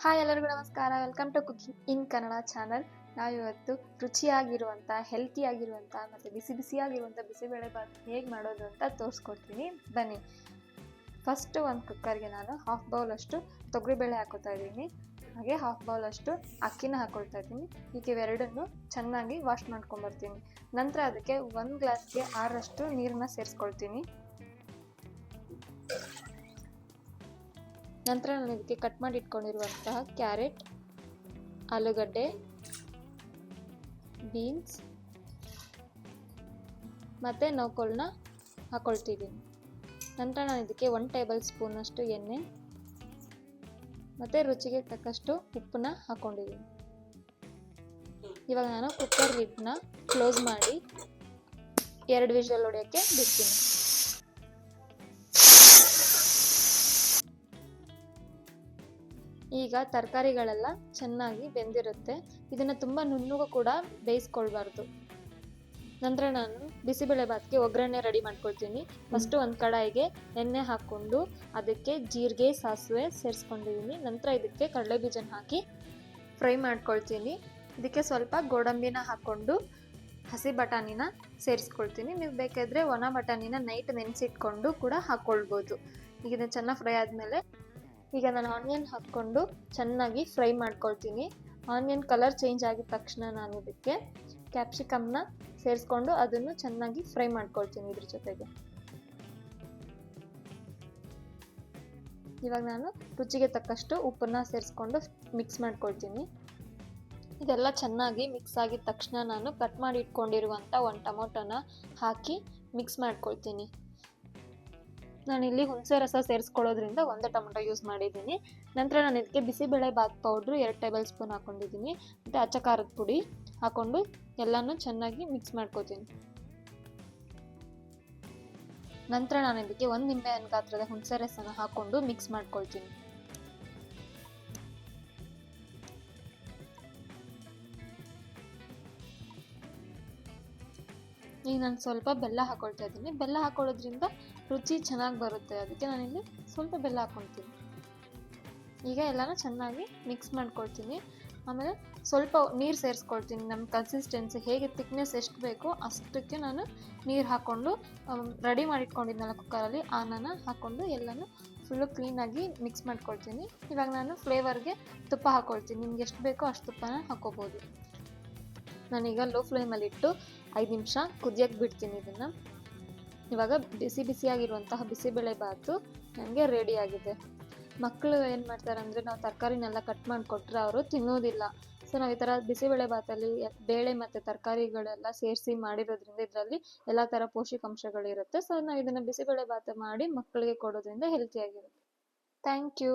Hi ಎಲ್ಲರಿಗೂ ನಮಸ್ಕಾರ. Welcome to cooking in Kannada channel. ನಾವಿವತ್ತು ರುಚಿಯಾಗಿರುವಂಥ ಹೆಲ್ತಿಯಾಗಿರುವಂಥ ಮತ್ತು ಬಿಸಿಯಾಗಿರುವಂಥ ಬಿಸಿಬೇಳೆ ಬಾತ್ ಹೇಗೆ ಮಾಡೋದು ಅಂತ ತೋರಿಸ್ಕೊಡ್ತೀನಿ ಬನ್ನಿ. ಫಸ್ಟು ಒಂದು ಕುಕ್ಕರ್ಗೆ ನಾನು ಹಾಫ್ ಬೌಲಷ್ಟು ತೊಗರಿಬೇಳೆ ಹಾಕೋತಾ ಇದ್ದೀನಿ, ಹಾಗೆ ಹಾಫ್ ಬೌಲಷ್ಟು ಅಕ್ಕಿನ ಹಾಕೊಳ್ತಾ ಇದ್ದೀನಿ. ಹೀಗೆ ಇವೆರಡನ್ನು ಚೆನ್ನಾಗಿ ವಾಶ್ ಮಾಡ್ಕೊಂಬರ್ತೀನಿ. ನಂತರ ಅದಕ್ಕೆ 1 ಗ್ಲಾಸ್ಗೆ 6 ನೀರನ್ನ ಸೇರಿಸ್ಕೊಳ್ತೀನಿ. ನಂತರ ನಾನು ಇದಕ್ಕೆ ಕಟ್ ಮಾಡಿ ಇಟ್ಕೊಂಡಿರುವಂತಹ ಕ್ಯಾರೆಟ್, ಆಲೂಗಡ್ಡೆ, ಬೀನ್ಸ್ ಮತ್ತು ನೌಕೋಲನ್ನ ಹಾಕೊಳ್ತಿದ್ದೀನಿ. ನಂತರ ನಾನು ಇದಕ್ಕೆ 1 ಟೇಬಲ್ ಸ್ಪೂನಷ್ಟು ಎಣ್ಣೆ ಮತ್ತು ರುಚಿಗೆ ತಕ್ಕಷ್ಟು ಉಪ್ಪನ್ನ ಹಾಕ್ಕೊಂಡಿದ್ದೀನಿ. ಇವಾಗ ನಾನು ಕುಕ್ಕರ್ ಲಿಡ್ನ ಕ್ಲೋಸ್ ಮಾಡಿ 2 ವಿಷಲ್ ಹೊಡೆಯೋಕ್ಕೆ ಬಿಡ್ತೀನಿ. ಈಗ ತರಕಾರಿಗಳೆಲ್ಲ ಚೆನ್ನಾಗಿ ಬೆಂದಿರುತ್ತೆ. ಇದನ್ನು ತುಂಬ ನುಣ್ಣಗೂ ಕೂಡ ಬೇಯಿಸ್ಕೊಳ್ಬಾರ್ದು. ನಂತರ ನಾನು ಬಿಸಿಬೇಳೆ ಬಾತ್ಗೆ ಒಗ್ಗರಣೆ ರೆಡಿ ಮಾಡ್ಕೊಳ್ತೀನಿ. ಫಸ್ಟು ಒಂದು ಕಡಾಯಿಗೆ ಎಣ್ಣೆ ಹಾಕ್ಕೊಂಡು ಅದಕ್ಕೆ ಜೀರಿಗೆ, ಸಾಸಿವೆ ಸೇರಿಸ್ಕೊಂಡಿದ್ದೀನಿ. ನಂತರ ಇದಕ್ಕೆ ಕಡಲೆಬೀಜನ ಹಾಕಿ ಫ್ರೈ ಮಾಡ್ಕೊಳ್ತೀನಿ. ಇದಕ್ಕೆ ಸ್ವಲ್ಪ ಗೋಡಂಬಿನ ಹಾಕ್ಕೊಂಡು ಹಸಿ ಬಟಾಣಿನ ಸೇರಿಸ್ಕೊಳ್ತೀನಿ. ನೀವು ಬೇಕಾದರೆ ಒಣ ಬಟಾಣಿನ ನೈಟ್ ನೆನೆಸಿಟ್ಕೊಂಡು ಕೂಡ ಹಾಕ್ಕೊಳ್ಬೋದು. ಈಗ ಇದನ್ನು ಚೆನ್ನಾಗಿ ಫ್ರೈ ಆದಮೇಲೆ ಈಗ ನಾನು ಆನಿಯನ್ ಹಾಕ್ಕೊಂಡು ಚೆನ್ನಾಗಿ ಫ್ರೈ ಮಾಡ್ಕೊಳ್ತೀನಿ. ಆನಿಯನ್ ಕಲರ್ ಚೇಂಜ್ ಆಗಿದ ತಕ್ಷಣ ನಾನು ಇದಕ್ಕೆ ಕ್ಯಾಪ್ಸಿಕಮ್ನ ಸೇರಿಸ್ಕೊಂಡು ಅದನ್ನು ಚೆನ್ನಾಗಿ ಫ್ರೈ ಮಾಡ್ಕೊಳ್ತೀನಿ. ಇದ್ರ ಜೊತೆಗೆ ಇವಾಗ ನಾನು ರುಚಿಗೆ ತಕ್ಕಷ್ಟು ಉಪ್ಪನ್ನ ಸೇರಿಸ್ಕೊಂಡು ಮಿಕ್ಸ್ ಮಾಡ್ಕೊಳ್ತೀನಿ. ಇದೆಲ್ಲ ಚೆನ್ನಾಗಿ ಮಿಕ್ಸ್ ಆಗಿದ ತಕ್ಷಣ ನಾನು ಕಟ್ ಮಾಡಿ ಇಟ್ಕೊಂಡಿರುವಂಥ 1 ಟೊಮೊಟೊನ ಹಾಕಿ ಮಿಕ್ಸ್ ಮಾಡ್ಕೊಳ್ತೀನಿ. ನಾನಿಲ್ಲಿ ಹುಣಸೆ ರಸ ಸೇರಿಸ್ಕೊಳ್ಳೋದ್ರಿಂದ 1 ಟೊಮೊಟೊ ಯೂಸ್ ಮಾಡಿದ್ದೀನಿ. ನಂತರ ನಾನು ಇದಕ್ಕೆ bisi bele bath powder 2 tablespoon ಹಾಕ್ಕೊಂಡಿದ್ದೀನಿ ಮತ್ತು ಅಚ್ಚ ಖಾರದ ಪುಡಿ ಹಾಕ್ಕೊಂಡು ಎಲ್ಲನೂ ಚೆನ್ನಾಗಿ ಮಿಕ್ಸ್ ಮಾಡ್ಕೊತೀನಿ. ನಂತರ ನಾನು ಇದಕ್ಕೆ 1 ನಿಂಬೆಹಣ್ಣು ಗಾತ್ರದ ಹುಣಸೆ ರಸನ ಹಾಕ್ಕೊಂಡು ಮಿಕ್ಸ್ ಮಾಡ್ಕೊಳ್ತೀನಿ. ಈಗ ನಾನು ಸ್ವಲ್ಪ ಬೆಲ್ಲ ಹಾಕ್ಕೊಳ್ತಾ ಇದ್ದೀನಿ. ಬೆಲ್ಲ ಹಾಕೊಳ್ಳೋದ್ರಿಂದ ರುಚಿ ಚೆನ್ನಾಗಿ ಬರುತ್ತೆ, ಅದಕ್ಕೆ ನಾನಿಲ್ಲಿ ಸ್ವಲ್ಪ ಬೆಲ್ಲ ಹಾಕ್ಕೊಳ್ತೀನಿ. ಈಗ ಎಲ್ಲನೂ ಚೆನ್ನಾಗಿ ಮಿಕ್ಸ್ ಮಾಡ್ಕೊಳ್ತೀನಿ. ಆಮೇಲೆ ಸ್ವಲ್ಪ ನೀರು ಸೇರಿಸ್ಕೊಳ್ತೀನಿ. ನಮ್ಮ ಕನ್ಸಿಸ್ಟೆನ್ಸಿ ಹೇಗೆ ಥಿಕ್ನೆಸ್ ಎಷ್ಟು ಬೇಕೋ ಅಷ್ಟಕ್ಕೆ ನಾನು ನೀರು ಹಾಕ್ಕೊಂಡು ರೆಡಿ ಮಾಡಿಟ್ಕೊಂಡಿದ್ನಲ್ಲ ಕುಕ್ಕರಲ್ಲಿ ಆ ಅನ್ನನ ಹಾಕ್ಕೊಂಡು ಎಲ್ಲನೂ ಫುಲ್ಲು ಕ್ಲೀನಾಗಿ ಮಿಕ್ಸ್ ಮಾಡ್ಕೊಳ್ತೀನಿ. ಇವಾಗ ನಾನು ಫ್ಲೇವರ್ಗೆ ತುಪ್ಪ ಹಾಕ್ಕೊಳ್ತೀನಿ. ನಿಮ್ಗೆ ಎಷ್ಟು ಬೇಕೋ ಅಷ್ಟು ತುಪ್ಪನ ಹಾಕ್ಕೋಬೋದು. ನಾನೀಗ ಲೋ ಫ್ಲೇಮಲ್ಲಿಟ್ಟು 5 ನಿಮಿಷ ಕುದಿಯೋಕ್ಕೆ ಬಿಡ್ತೀನಿ ಇದನ್ನು. ಇವಾಗ ಬಿಸಿಯಾಗಿರುವಂತಹ ಬಿಸಿಬೇಳೆ ಬಾತು ನನಗೆ ರೆಡಿಯಾಗಿದೆ. ಮಕ್ಕಳು ಏನು ಮಾಡ್ತಾರೆ ಅಂದರೆ ನಾವು ತರಕಾರಿನೆಲ್ಲ ಕಟ್ ಮಾಡಿಕೊಟ್ರೆ ಅವರು ತಿನ್ನೋದಿಲ್ಲ. ಸೊ ನಾವು ಈ ಥರ ಬಿಸಿಬೇಳೆ ಬಾತಲ್ಲಿ ಬೇಳೆ ಮತ್ತು ತರಕಾರಿಗಳೆಲ್ಲ ಸೇರಿಸಿ ಮಾಡಿರೋದ್ರಿಂದ ಇದರಲ್ಲಿ ಎಲ್ಲ ಥರ ಪೋಷಕಾಂಶಗಳಿರುತ್ತೆ. ಸೊ ನಾವು ಇದನ್ನು ಬಿಸಿಬೇಳೆ ಬಾತು ಮಾಡಿ ಮಕ್ಕಳಿಗೆ ಕೊಡೋದ್ರಿಂದ ಹೆಲ್ತಿಯಾಗಿರುತ್ತೆ. Thank you.